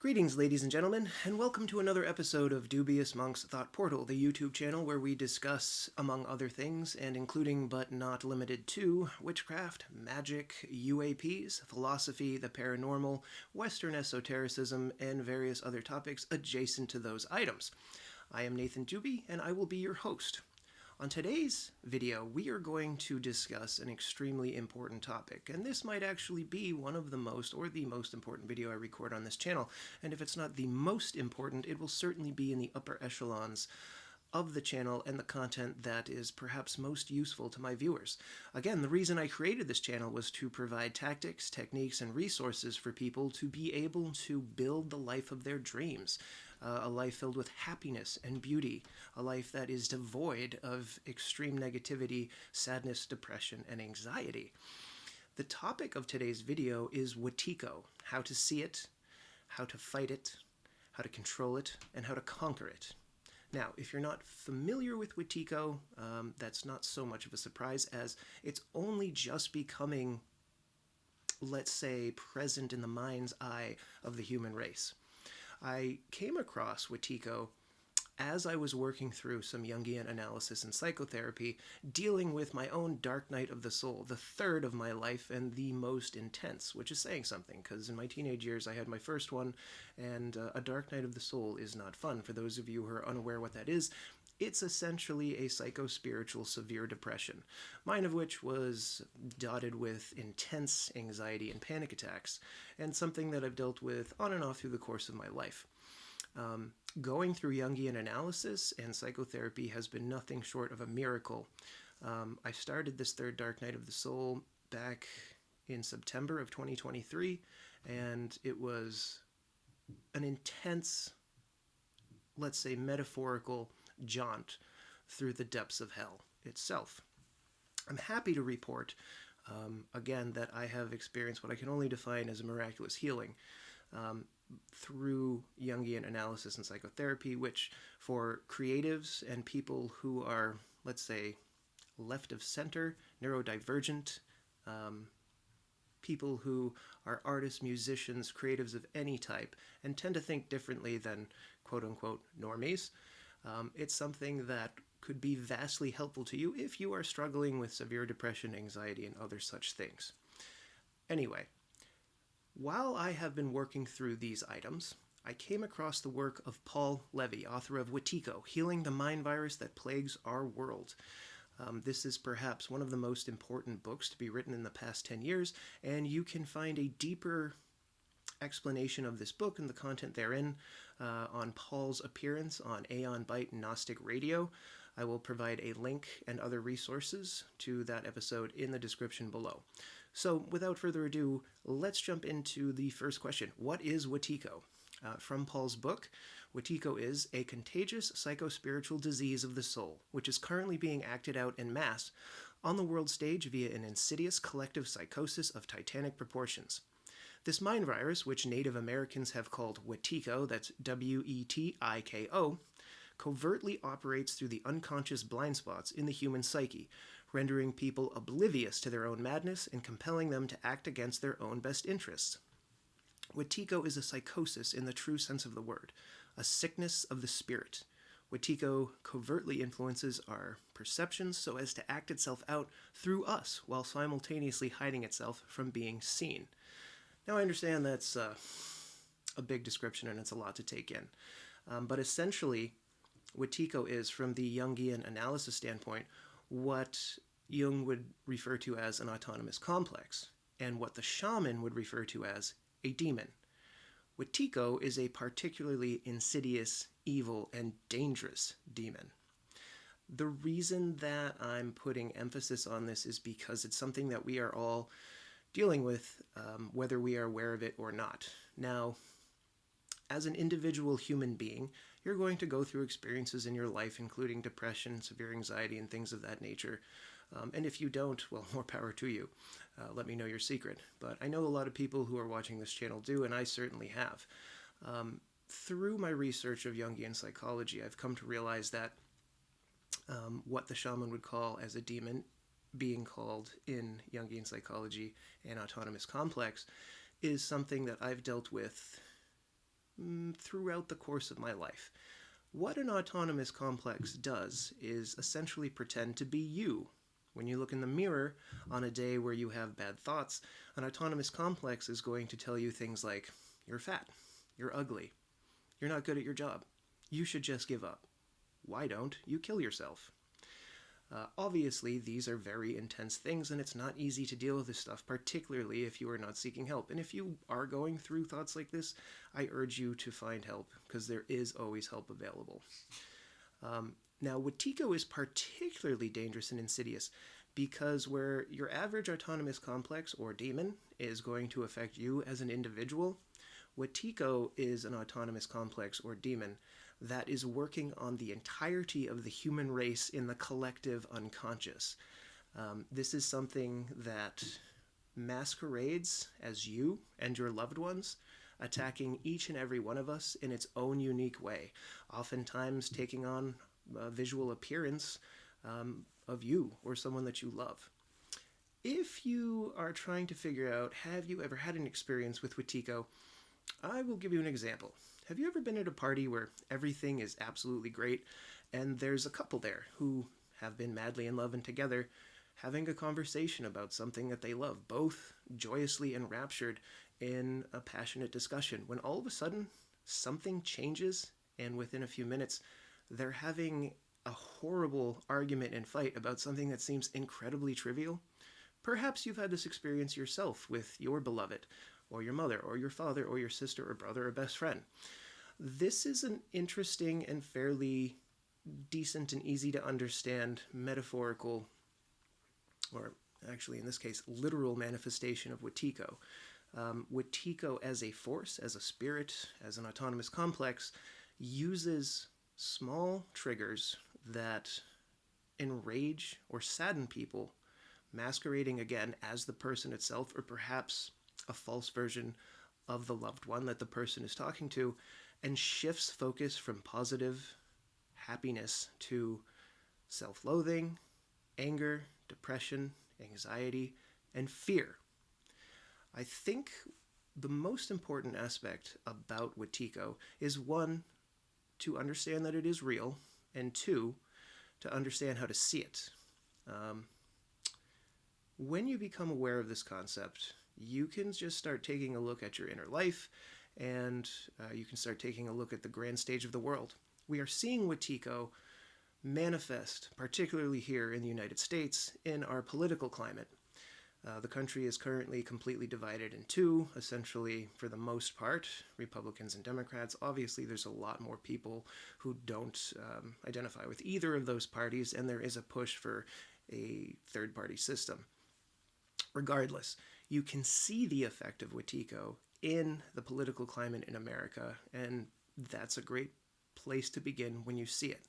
Greetings, ladies and gentlemen, and welcome to another episode of Dubious Monk's Thought Portal, the YouTube channel where we discuss, among other things, and including but not limited to, witchcraft, magic, UAPs, philosophy, the paranormal, Western esotericism, and various other topics adjacent to those items. I am Nathan Duby, and I will be your host. On today's video, we are going to discuss an extremely important topic, and this might actually be one of the most, or the most important video I record on this channel, and if it's not the most important, it will certainly be in the upper echelons of the channel and the content that is perhaps most useful to my viewers. Again, the reason I created this channel was to provide tactics, techniques, and resources for people to be able to build the life of their dreams. A life filled with happiness and beauty, a life that is devoid of extreme negativity, sadness, depression, and anxiety. The topic of today's video is WETIKO, how to see it, how to fight it, how to control it, and how to conquer it. Now, if you're not familiar with WETIKO, that's not so much of a surprise as it's only just becoming, let's say, present in the mind's eye of the human race. I came across WETIKO as I was working through some Jungian analysis and psychotherapy, dealing with my own dark night of the soul, the third of my life and the most intense, which is saying something, because in my teenage years I had my first one, and a dark night of the soul is not fun. For those of you who are unaware what that is, it's essentially a psycho-spiritual severe depression, mine of which was dotted with intense anxiety and panic attacks, and something that I've dealt with on and off through the course of my life. Going through Jungian analysis and psychotherapy has been nothing short of a miracle. I started this third dark night of the soul back in September of 2023, and it was an intense, let's say, metaphorical jaunt through the depths of hell itself. I'm happy to report, again, that I have experienced what I can only define as a miraculous healing through Jungian analysis and psychotherapy, which for creatives and people who are, let's say, left of center, neurodivergent, people who are artists, musicians, creatives of any type, and tend to think differently than quote-unquote normies, it's something that could be vastly helpful to you if you are struggling with severe depression, anxiety, and other such things. Anyway, while I have been working through these items, I came across the work of Paul Levy, author of WETIKO, Healing the Mind Virus That Plagues Our World. This is perhaps one of the most important books to be written in the past 10 years, and you can find a deeper explanation of this book and the content therein on Paul's appearance on Aeon Byte Gnostic Radio. I will provide a link and other resources to that episode in the description below. So without further ado, let's jump into the first question. What is WETIKO? From Paul's book, WETIKO is a contagious psychospiritual disease of the soul, which is currently being acted out en masse on the world stage via an insidious collective psychosis of titanic proportions. This mind virus, which Native Americans have called WETIKO, that's W-E-T-I-K-O, covertly operates through the unconscious blind spots in the human psyche, rendering people oblivious to their own madness and compelling them to act against their own best interests. WETIKO is a psychosis in the true sense of the word, a sickness of the spirit. WETIKO covertly influences our perceptions so as to act itself out through us while simultaneously hiding itself from being seen. Now, I understand that's a big description and it's a lot to take in. But essentially, WETIKO is, from the Jungian analysis standpoint, what Jung would refer to as an autonomous complex, and what the shaman would refer to as a demon. WETIKO is a particularly insidious, evil, and dangerous demon. The reason that I'm putting emphasis on this is because it's something that we are all dealing with, whether we are aware of it or not. Now, as an individual human being, you're going to go through experiences in your life, including depression, severe anxiety, and things of that nature. And if you don't, well, more power to you. Let me know your secret. But I know a lot of people who are watching this channel do, and I certainly have. Through my research of Jungian psychology, I've come to realize that what the shaman would call as a demon, being called in Jungian psychology an autonomous complex, is something that I've dealt with throughout the course of my life. What an autonomous complex does is essentially pretend to be you. When you look in the mirror on a day where you have bad thoughts, an autonomous complex is going to tell you things like, you're fat, you're ugly, you're not good at your job, you should just give up. Why don't you kill yourself? Obviously, these are very intense things, and it's not easy to deal with this stuff, particularly if you are not seeking help. And if you are going through thoughts like this, I urge you to find help, because there is always help available. Now, WETIKO is particularly dangerous and insidious because where your average autonomous complex or demon is going to affect you as an individual, WETIKO is an autonomous complex or demon that is working on the entirety of the human race in the collective unconscious. This is something that masquerades as you and your loved ones, attacking each and every one of us in its own unique way, oftentimes taking on a visual appearance of you or someone that you love. If you are trying to figure out, have you ever had an experience with WETIKO, I will give you an example. Have you ever been at a party where everything is absolutely great and there's a couple there who have been madly in love and together, having a conversation about something that they love, both joyously enraptured in a passionate discussion, when all of a sudden something changes and within a few minutes they're having a horrible argument and fight about something that seems incredibly trivial? Perhaps you've had this experience yourself with your beloved, or your mother, or your father, or your sister, or brother, or best friend. This is an interesting and fairly decent and easy to understand metaphorical, or actually in this case, literal manifestation of WETIKO. WETIKO as a force, as a spirit, as an autonomous complex, uses small triggers that enrage or sadden people, masquerading again as the person itself, or perhaps a false version of the loved one that the person is talking to, and shifts focus from positive happiness to self-loathing, anger, depression, anxiety, and fear. I think the most important aspect about WETIKO is, one, to understand that it is real, and two, to understand how to see it. When you become aware of this concept, you can just start taking a look at your inner life, and you can start taking a look at the grand stage of the world. We are seeing WETIKO manifest, particularly here in the United States, in our political climate. The country is currently completely divided in two, essentially, for the most part, Republicans and Democrats. Obviously, there's a lot more people who don't identify with either of those parties, and there is a push for a third-party system. Regardless, you can see the effect of WETIKO in the political climate in America, and that's a great place to begin when you see it.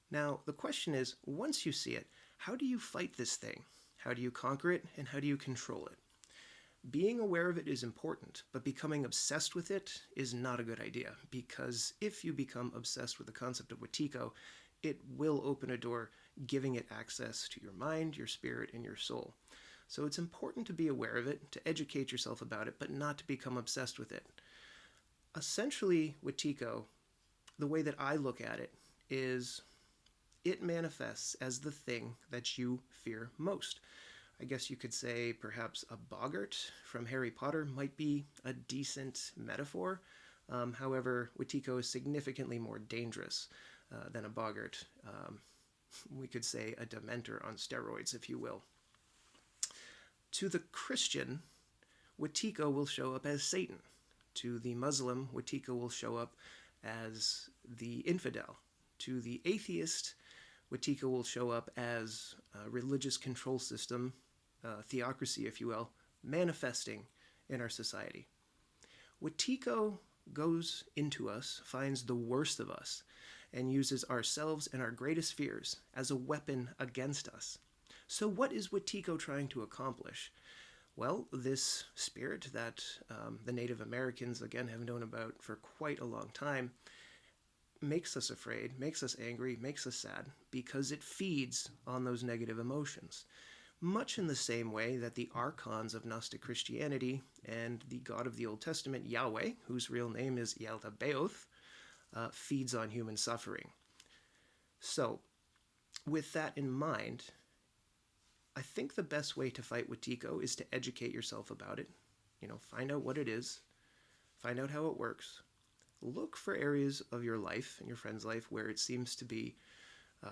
Now, the question is, once you see it, how do you fight this thing? How do you conquer it, and how do you control it? Being aware of it is important, but becoming obsessed with it is not a good idea, because if you become obsessed with the concept of WETIKO, it will open a door, giving it access to your mind, your spirit, and your soul. So it's important to be aware of it, to educate yourself about it, but not to become obsessed with it. Essentially, WETIKO, the way that I look at it, is it manifests as the thing that you fear most. I guess you could say perhaps a boggart from Harry Potter might be a decent metaphor. However, WETIKO is significantly more dangerous than a boggart. We could say a dementor on steroids, if you will. To the Christian, WETIKO will show up as Satan. To the Muslim, WETIKO will show up as the infidel. To the atheist, WETIKO will show up as a religious control system, theocracy, if you will, manifesting in our society. WETIKO goes into us, finds the worst of us, and uses ourselves and our greatest fears as a weapon against us. So what is WETIKO trying to accomplish? Well, this spirit that the Native Americans, again, have known about for quite a long time, makes us afraid, makes us angry, makes us sad, because it feeds on those negative emotions. much in the same way that the archons of Gnostic Christianity and the God of the Old Testament, Yahweh, whose real name is Yaldabaoth, feeds on human suffering. So, with that in mind, I think the best way to fight WETIKO is to educate yourself about it. Find out what it is, find out how it works, look for areas of your life and your friend's life where it seems to be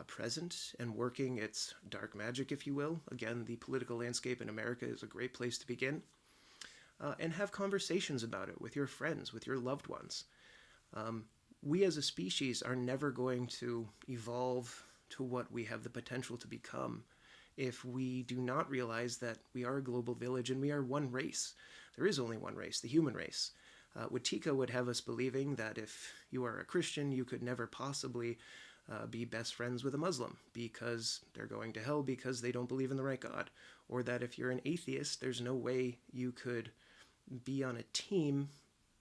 present and working its dark magic, if you will. Again, the political landscape in America is a great place to begin. And have conversations about it with your friends, with your loved ones. We as a species are never going to evolve to what we have the potential to become if we do not realize that we are a global village and we are one race. There is only one race, the human race. WETIKO would have us believing that if you are a Christian, you could never possibly be best friends with a Muslim because they're going to hell because they don't believe in the right God. Or that if you're an atheist, there's no way you could be on a team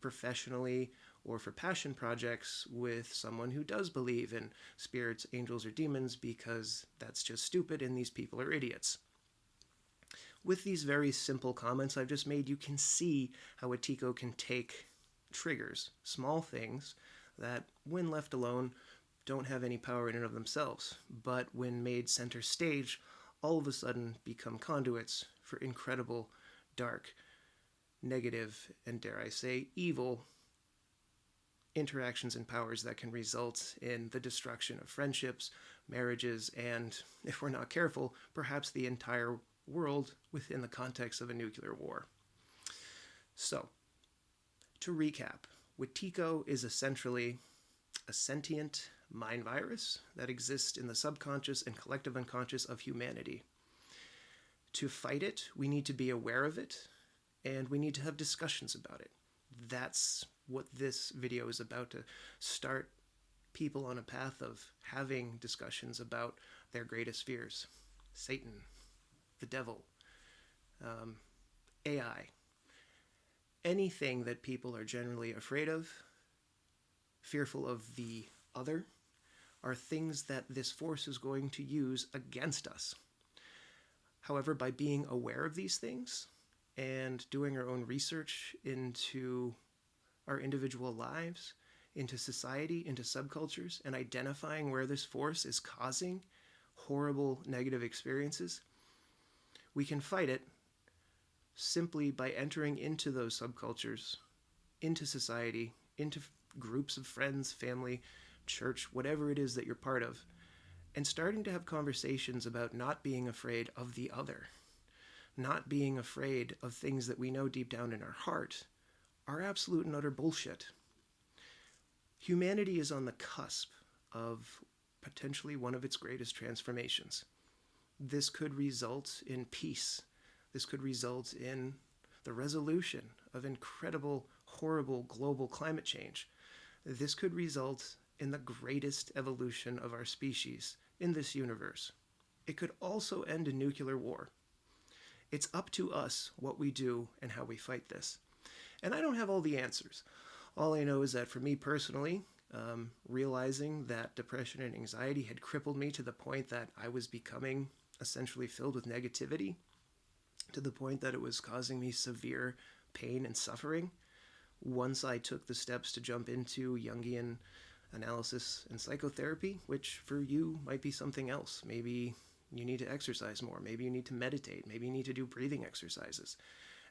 professionally or for passion projects with someone who does believe in spirits, angels, or demons, because that's just stupid and these people are idiots. With these very simple comments I've just made, you can see how WETIKO can take triggers, small things that, when left alone, don't have any power in and of themselves, but when made center stage, all of a sudden become conduits for incredible, dark, negative, and dare I say, evil interactions and powers that can result in the destruction of friendships, marriages, and, if we're not careful, perhaps the entire world within the context of a nuclear war. So, to recap, WETIKO is essentially a sentient mind virus that exists in the subconscious and collective unconscious of humanity. To fight it, we need to be aware of it, and we need to have discussions about it. That's what this video is about, to start people on a path of having discussions about their greatest fears. Satan, the devil, AI, anything that people are generally afraid of, fearful of the other, are things that this force is going to use against us. However, by being aware of these things and doing our own research into our individual lives, into society, into subcultures, and identifying where this force is causing horrible negative experiences, we can fight it simply by entering into those subcultures, into society, into groups of friends, family, church, whatever it is that you're part of, and starting to have conversations about not being afraid of the other, not being afraid of things that we know deep down in our heart are absolute and utter bullshit. Humanity is on the cusp of potentially one of its greatest transformations. This could result in peace. This could result in the resolution of incredible, horrible global climate change. This could result in the greatest evolution of our species in this universe. It could also end a nuclear war. It's up to us what we do and how we fight this. And I don't have all the answers. All I know is that for me personally, realizing that depression and anxiety had crippled me to the point that I was becoming essentially filled with negativity, to the point that it was causing me severe pain and suffering, once I took the steps to jump into Jungian analysis and psychotherapy, which for you might be something else. Maybe you need to exercise more. Maybe you need to meditate. Maybe you need to do breathing exercises.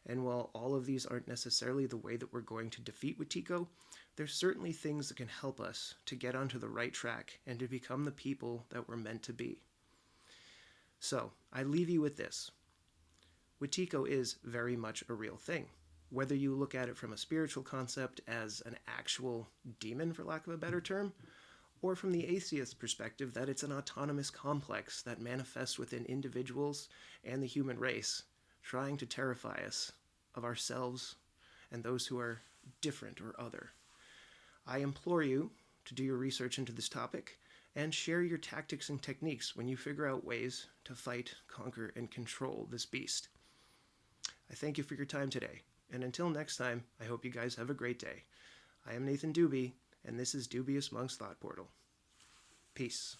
And while all of these aren't necessarily the way that we're going to defeat WETIKO, there's certainly things that can help us to get onto the right track and to become the people that we're meant to be. So, I leave you with this. WETIKO is very much a real thing. Whether you look at it from a spiritual concept as an actual demon, for lack of a better term, or from the atheist perspective that it's an autonomous complex that manifests within individuals and the human race, trying to terrify us of ourselves and those who are different or other. I implore you to do your research into this topic and share your tactics and techniques when you figure out ways to fight, conquer, and control this beast. I thank you for your time today, and until next time, I hope you guys have a great day. I am Nathan Doobie, and this is Dubious Monk's Thought Portal. Peace.